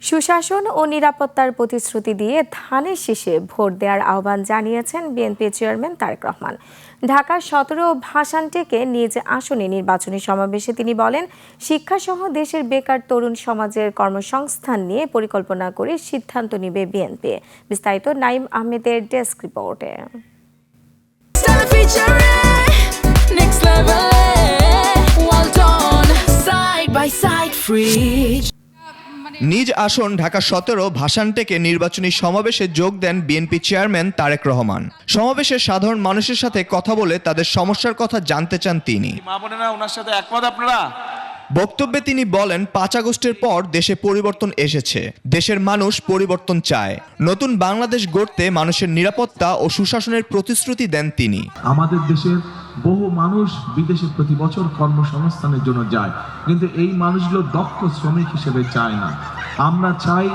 সুশাসন ও নিরাপত্তার প্রতিশ্রুতি দিয়ে ধানের শীষে ভোট দেওয়ার আহ্বান জানিয়েছেন বিএনপি চেয়ারম্যান তারেক রহমান। ঢাকার 17 ভাসানটেকে নিজ আসনে নির্বাচনী সমাবেশে তিনি বলেন, শিক্ষাসহ দেশের বেকার তরুণ সমাজের কর্মসংস্থান নিয়ে পরিকল্পনা করে সিদ্ধান্ত নেবে বিএনপি। বিস্তারিত নাইম আহমেদের ডেস্ক রিপোর্টে। নিজ আসন ঢাকা 17 ভাসানটেকে নির্বাচনী সমাবেশে যোগ দেন বিএনপি চেয়ারম্যান তারেক রহমান। সমাবেশে সাধারণ মানুষের সাথে কথা বলে তাদের সমস্যার কথা জানতে চান তিনি। বক্তব্যে তিনি বলেন, 5 আগস্টের পর দেশে পরিবর্তন এসেছে, দেশের মানুষ পরিবর্তন চায়। নতুন বাংলাদেশ গড়তে মানুষের নিরাপত্তা ও সুশাসনের প্রতিশ্রুতি দেন তিনি। আমাদের দেশের বহু মানুষ বিদেশে প্রতি বছর কর্মসংস্থানের জন্য যায়, কিন্তু এই মানুষগুলো দক্ষ শ্রমিক হিসেবে চায় না। আমরা চাই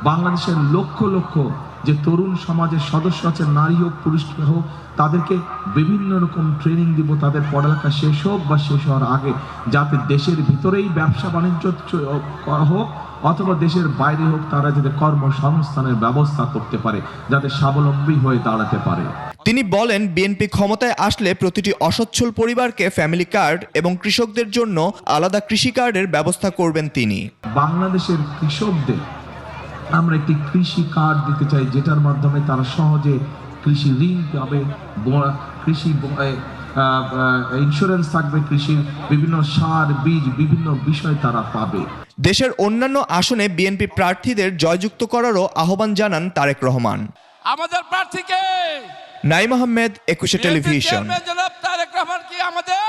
বাংলাদেশের লক্ষ লক্ষ যে তরুণ সমাজের সদস্য আছে, নারী হোক পুরুষ হোক, তাদেরকে বিভিন্ন রকম ট্রেনিং দিব, তাদের পড়ালেখা শেষ হোক বা শেষ হওয়ার আগে, যাতে দেশের ভিতরেই ব্যবসা বাণিজ্য হোক অথবা দেশের বাইরে হোক, তারা যাতে কর্মসংস্থানের ব্যবস্থা করতে পারে, যাতে স্বাবলম্বী হয়ে দাঁড়াতে পারে। তিনি বলেন, বিএনপি ক্ষমতায় আসলে প্রতিটি অসচ্ছল পরিবারকে ফ্যামিলি কার্ড এবং কৃষকদের জন্য আলাদা কৃষি কার্ডের ব্যবস্থা করবেন তিনি। বাংলাদেশের কৃষকদের আমরা একটি কৃষি কার্ড দিতে চাই, যেটার মাধ্যমে তারা সহজে কৃষি ঋণ পাবে, কৃষি ইন্স্যুরেন্স থাকবে, কৃষির বিভিন্ন সার বীজ বিভিন্ন বিষয় তারা পাবে। দেশের অন্যান্য আসনে বিএনপি প্রার্থীদের জয়যুক্ত করারও আহ্বান জানান তারেক রহমান। আমাদের প্রার্থীকে নাইম আহমেদ, 21 টেলিভিশন। তারেক রহমান কি আমাদের